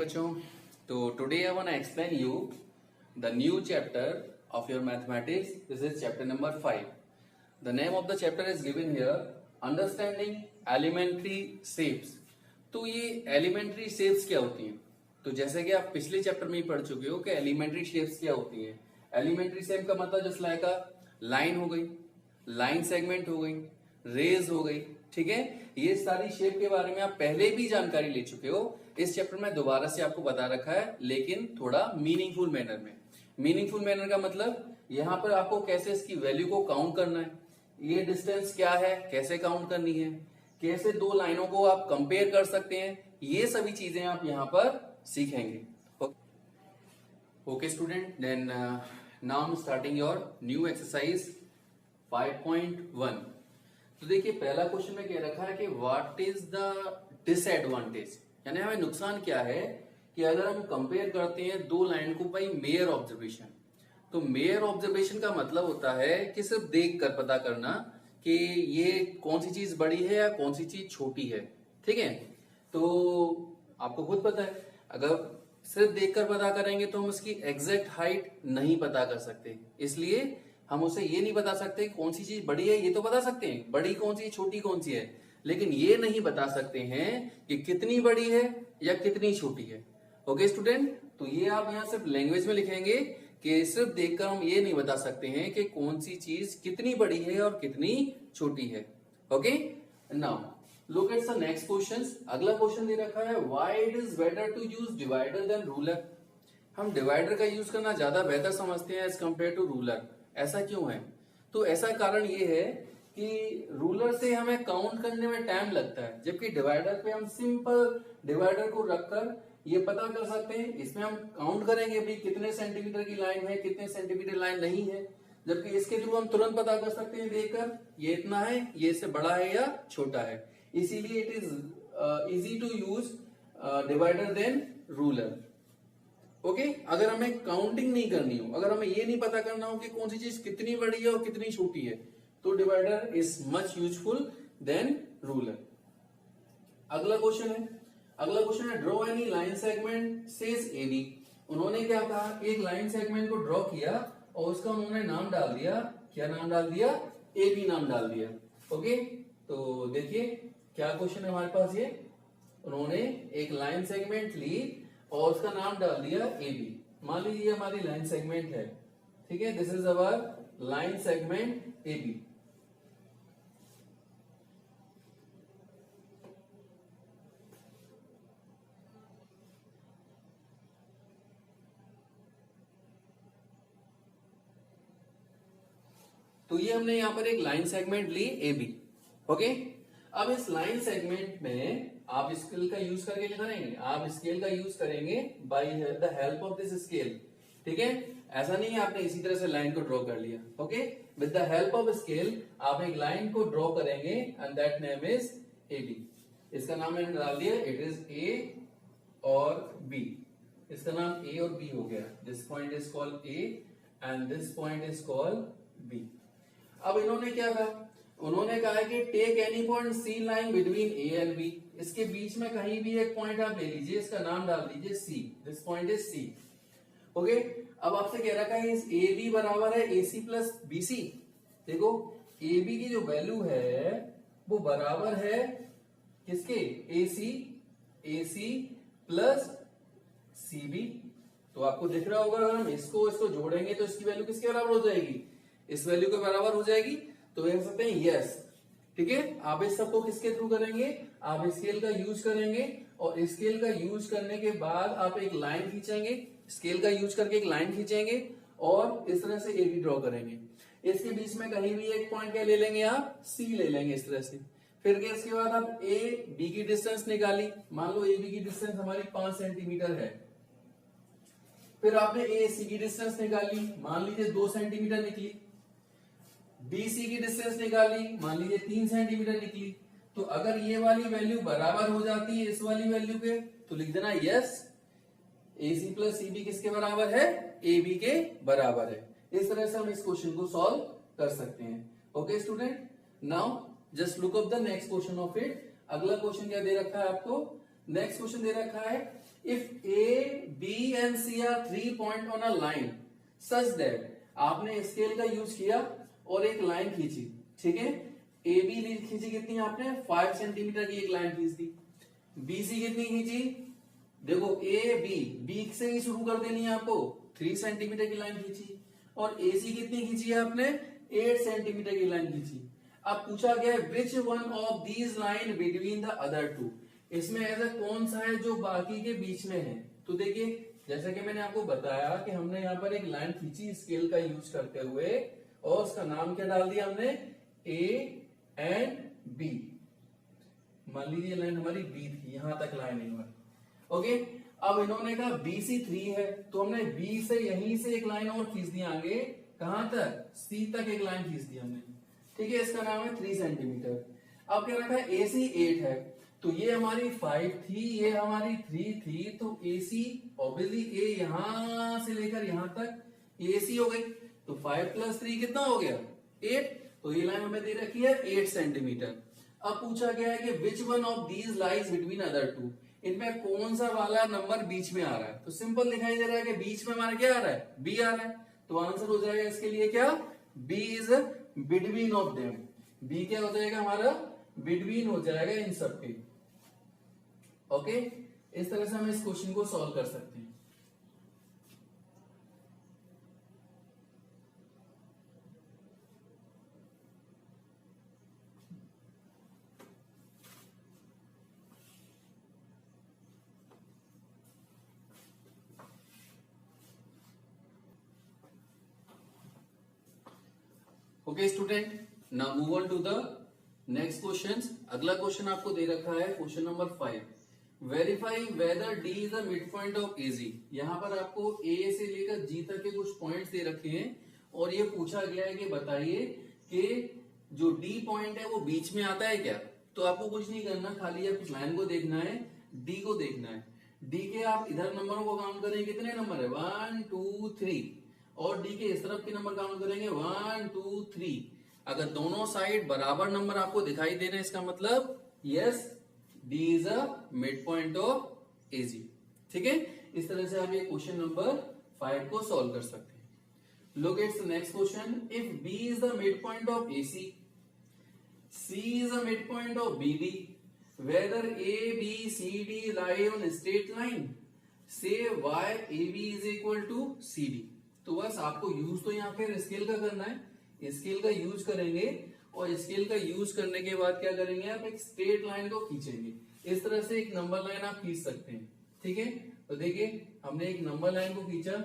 बच्चों, तो today I want to explain you the new chapter of your mathematics. This is chapter number 5. The name of the chapter is given here, understanding elementary shapes. तो ये elementary shapes क्या होती हैं? तो जैसे कि आप पिछले चैप्टर में ही पढ़ चुके हो कि elementary shapes क्या होती हैं. Elementary shape का मतलब जस्ट लाइक लाइन हो गई, लाइन सेगमेंट हो गई, रेज हो गई. ठीक है, ये सारी शेप के बारे में आप पहले भी जानकारी ले चुके हो. इस चैप्टर में दोबारा से आपको बता रखा है, लेकिन थोड़ा मीनिंगफुल मैनर में. मीनिंगफुल मैनर का मतलब यहाँ पर आपको कैसे इसकी वैल्यू को काउंट करना है, ये डिस्टेंस क्या है, कैसे काउंट करनी है, कैसे दो लाइनों को आप कंपेयर कर सकते हैं, ये सभी चीजें आप यहाँ पर सीखेंगे. Okay student, then now I am starting your new exercise 5.1. तो देखिए पहला क्वेश्चन में कह रखा है कि व्हाट इज द डिसएडवांटेज, यानी हमें नुकसान क्या है कि अगर हम कंपेयर करते हैं दो लाइन को बाई मेयर ऑब्जर्वेशन. तो मेयर ऑब्जर्वेशन का मतलब होता है कि सिर्फ देख कर पता करना कि ये कौन सी चीज बड़ी है या कौन सी चीज छोटी है. ठीक है, तो आपको खुद पता है अगर सिर्फ देखकर पता करेंगे तो हम उसकी एग्जैक्ट हाइट नहीं पता कर सकते. इसलिए हम उसे ये नहीं बता सकते कौन सी चीज बड़ी है. ये तो बता सकते हैं बड़ी कौन सी छोटी कौन सी है, लेकिन ये नहीं बता सकते हैं कि कितनी बड़ी है या कितनी छोटी है. ओके स्टूडेंट, तो ये आप यहाँ सिर्फ लैंग्वेज में लिखेंगे कि सिर्फ देखकर हम ये नहीं बता सकते हैं कि कौन सी चीज कितनी बड़ी है और कितनी छोटी है. Okay, now look at the next question. अगला क्वेश्चन दे रखा है why it is better to use divider than ruler. हम डिवाइडर का यूज करना ज्यादा बेहतर समझते हैं एज कंपेयर टू रूलर. ऐसा क्यों है? तो ऐसा कारण ये है कि रूलर से हमें काउंट करने में टाइम लगता है, जबकि डिवाइडर पे हम सिंपल डिवाइडर को रखकर ये पता कर सकते हैं. इसमें हम काउंट करेंगे भाई कितने सेंटीमीटर की लाइन है, कितने सेंटीमीटर लाइन नहीं है, जबकि इसके थ्रू हम तुरंत पता कर सकते हैं देखकर ये इतना है, ये इससे बड़ा है या छोटा है. इसीलिए it is easy to use divider than ruler. Okay, अगर हमें काउंटिंग नहीं करनी हो, अगर हमें ये नहीं पता करना हो कि कौन सी चीज कितनी बड़ी है और कितनी छोटी है, तो divider is much useful than ruler. अगला क्वेश्चन है draw any line segment says AB. उन्होंने क्या कहा, एक लाइन सेगमेंट को ड्रॉ किया और उसका उन्होंने नाम डाल दिया. क्या नाम डाल दिया? एबी नाम डाल दिया. ओके, तो देखिए क्या क्वेश्चन है हमारे पास. ये उन्होंने एक लाइन सेगमेंट ली और उसका नाम डाल दिया एबी. मान लीजिए हमारी लाइन सेगमेंट है. ठीक है, this is our line segment AB. तो ये हमने यहां पर एक लाइन सेगमेंट ली AB. ओके, अब इस लाइन सेगमेंट में आप स्केल का यूज करके क्या करेंगे, आप स्केल का यूज करेंगे by the help of this scale. ठीक है, ऐसा नहीं है आपने इसी तरह से लाइन को ड्रॉ कर लिया. Okay, with the help of scale आप एक लाइन को ड्रॉ करेंगे and that name is AB. इसका नाम मैंने डाल दिया, इट इज A और B. इसका नाम A और B हो गया. This point is called A and this point is called B. अब इन्होंने क्या कहा, उन्होंने कहा है कि take any point C line between A and B. इसके बीच में कहीं भी एक पॉइंट आप ले लीजिए, इसका नाम डाल दीजिए C. This point is C. Okay, अब आपसे कह रखा है इस ए बी बराबर है AC प्लस BC. देखो ए बी की जो वैल्यू है वो बराबर है किसके, AC प्लस CB. तो आपको दिख रहा होगा अगर हम इसको जोड़ेंगे तो इसकी वैल्यू किसके बराबर हो जाएगी, इस वैल्यू के बराबर हो जाएगी. तो कह सकते हैं यस. ठीक है, आप इस सबको किसके थ्रू करेंगे, आप स्केल का यूज करेंगे और स्केल का यूज करने के बाद आप एक लाइन खींचेंगे, स्केल का यूज करके एक लाइन खींचेंगे और इस तरह से ए बी ड्रॉ करेंगे. इसके बीच में कहीं भी एक पॉइंट क्या ले लेंगे, आप C ले लेंगे इस तरह से. फिर इसके बाद आप ए बी की डिस्टेंस निकाली. मान लो ए बी की डिस्टेंस हमारी 5 सेंटीमीटर है. फिर आपने ए सी की डिस्टेंस निकाली, मान लीजिए 2 सेंटीमीटर निकली. BC की डिस्टेंस निकाली, मान लीजिए 3 सेंटीमीटर निकली. तो अगर ये वाली वैल्यू बराबर हो जाती है इस वाली वैल्यू के, तो लिख देना यस, AC प्लस CB किसके बराबर है, AB के बराबर है. इस तरह से हम इस क्वेश्चन को सॉल्व कर सकते हैं. Okay student, now just look up the next question of it. अगला क्वेश्चन क्या दे रखा है आपको, नेक्स्ट क्वेश्चन दे रखा है if A B and C are 3 point on a line such that, आपने स्केल का यूज किया और एक लाइन खींची, ठीक है, ए बी खींची कितनी आपने 5 सेंटीमीटर की एक लाइन खींच दी, बी सी कितनी खींची, देखो ए बी से ही शुरू कर देनी है आपको, 3 सेंटीमीटर की लाइन खींची, और ए सी कितनी खींची है आपने 8 सेंटीमीटर की लाइन खींची। अब पूछा गया which one of these line between the other two, इसमें ऐसा कौन सा है जो बाकी के बीच में है। तो देखिए जैसा कि मैंने आपको बताया कि हमने यहाँ पर एक लाइन खींची स्केल का यूज करते हुए, और उसका नाम क्या डाल दिया हमने, ए एंड बी। मान लीजिए लाइन हमारी बी थी, यहां तक लाइन है हमारी, ओके। अब इन्होंने कहा बी सी 3 है, तो हमने बी से यहीं से एक लाइन और खींच दी आगे, कहां तक, सी तक एक लाइन खींच दी हमने, ठीक है, इसका नाम है 3 सेंटीमीटर। अब क्या रखा है, ए सी 8 है, तो ये हमारी 5 थी, ये हमारी 3 थी, तो ए सी ऑब्वियसली ए यहां से लेकर यहां तक ए सी हो गई, तो 5 + 3 कितना हो गया 8, तो ये लाइन हमें दे रखी है 8 सेंटीमीटर। अब पूछा गया है कि which one of these lies between other two, इनमें कौन सा वाला नंबर बीच में आ रहा है। तो सिंपल दिखाई दे रहा है कि बीच में हमारा क्या आ रहा है, बी आ रहा है, तो आंसर हो जाएगा इसके लिए क्या, B is between of them, B क्या हो जाएगा हमारा, बिटवीन हो जाएगा इन सब के, ओके। इस तरह से हम इस क्वेश्चन को सॉल्व कर सकते हैं। Okay student, now move on to the next question. अगला क्वेश्चन आपको दे रखा है question number 5, verify whether D is the mid point of AG. यहाँ पर आपको ए से लेकर जी तक के कुछ पॉइंट्स दे रखे हैं, और ये पूछा गया है कि बताइए कि जो डी पॉइंट है वो बीच में आता है क्या। तो आपको कुछ नहीं करना, खाली आप लाइन को देखना है, डी को देखना है। डी के आप इधर नंबरों को काउंट करें, कितने नंबर है 1 2 3, और डी के इस तरफ के नंबर काउंट करेंगे 1 2 3। अगर दोनों साइड बराबर नंबर आपको दिखाई दे रहे हैं, इसका मतलब yes D is a mid point of A G, ठीक है। इस तरह से आप ये क्वेश्चन नंबर 5 को सॉल्व कर सकते हैं। Look at the next question, if B is the mid point of A C, C is the mid point of B D, whether A B C D lie on straight line, say why A B is equal to C D. तो बस आपको use तो यहाँ पे scale का करना है, scale का यूज करेंगे, और स्केल का यूज करने के बाद क्या करेंगे, आप एक स्ट्रेट लाइन को खींचेंगे। इस तरह से एक नंबर लाइन आप खींच सकते हैं, ठीक है। तो देखिए हमने एक नंबर लाइन को खींचा,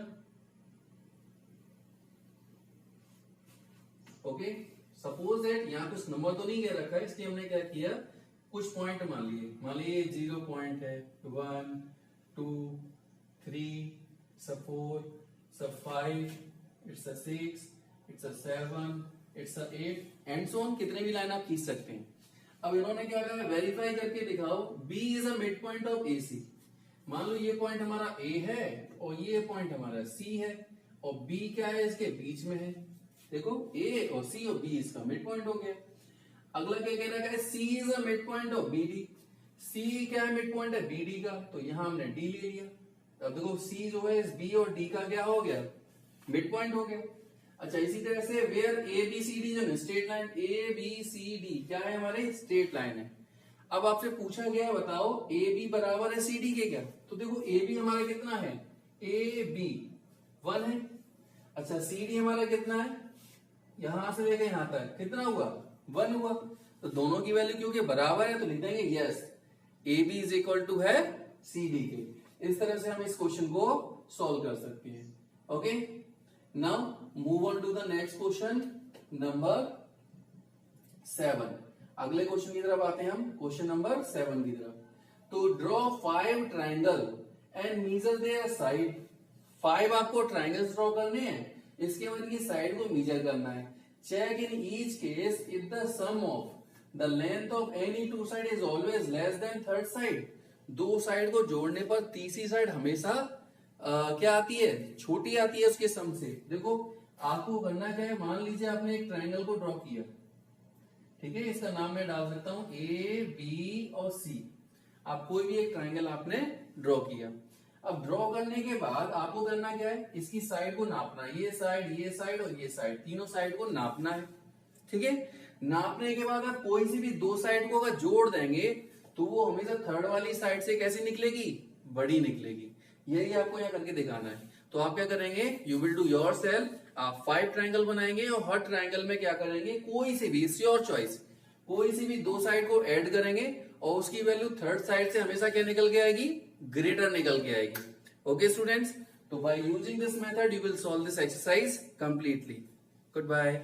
ओके। सपोज दैट यहाँ कुछ नंबर तो नहीं दे रखा है, इसलिए हमने क्या किया, कुछ पॉइंट मान लिए 0 पॉइंट है, 1 2 3 4 5, it's a 6, it's a 7, it's a 8 and so on, कितने भी लाइन आप खींच सकते हैं। अब इन्होंने क्या कहा, वेरीफाई करके दिखाओ B is a mid point of AC। मान लो ये पॉइंट हमारा A है और ये पॉइंट हमारा C है, और B क्या है, इसके बीच में है। देखो A और C और B इसका मिड पॉइंट हो गया। अगला क्या कह रहा है, C is a mid point of BD। C क्या है, मिड पॉइंट है BD का, तो यहां हमने D ले लिया। अब देखो C जो है इस B और D का क्या हो गया, मिड पॉइंट हो गया। अच्छा इसी तरह से where A B C D जो straight line, A B C D क्या है, हमारे स्ट्रेट लाइन है। अब आपसे पूछा गया है बताओ ए बी बराबर है सी डी के क्या, तो देखो ए बी हमारा कितना है, ए बी 1 है। अच्छा सी डी हमारा कितना है, यहां से लेकर यहां तक कितना हुआ, 1 हुआ। तो दोनों की वैल्यू क्योंकि बराबर है तो लिख देंगे yes A B is equal to है सी डी के। इस तरह से हम इस क्वेश्चन को सॉल्व कर सकते हैं, okay. Now move on to the next question number 7। अगले क्वेश्चन की तरफ आते हैं हम, क्वेश्चन नंबर 7 की तरफ। तो draw 5 triangle and measure their side. 5 आपको ट्राइंगल्स ड्रॉ करने हैं, इसके बाद की साइड को मेजर करना है। Check in each case if the sum of the length of any two side is always less than third side. दो साइड को जोड़ने पर तीसरी साइड हमेशा क्या आती है, छोटी आती है उसके सम से। देखो आपको करना क्या है, मान लीजिए आपने एक ट्राइंगल को ड्रॉ किया, ठीक है, इसका नाम मैं डाल सकता हूं ए बी और सी। आप कोई भी एक ट्राइंगल आपने ड्रॉ किया, अब ड्रॉ करने के बाद आपको करना क्या है, इसकी साइड को नापना है, ये साइड और ये साइड, तीनों साइड को नापना है। ठीक है, नापने के बाद आप कोई सी भी दो साइड को अगर जोड़ देंगे तो वो हमेशा थर्ड वाली साइड से कैसी निकलेगी, बड़ी निकलेगी। यही आपको यहाँ करके दिखाना है। तो आप क्या करेंगे, you will do your self, आप 5 ट्रायंगल बनाएंगे और हर ट्रायंगल में क्या करेंगे, कोई सी भी, इट्स योर चॉइस, कोई सी भी दो साइड को ऐड करेंगे और उसकी वैल्यू थर्ड साइड से हमेशा क्या निकल के आएगी, ग्रेटर निकल के आएगी। ओके स्टूडेंट्स, तो by using this method you will solve this exercise completely. Good bye.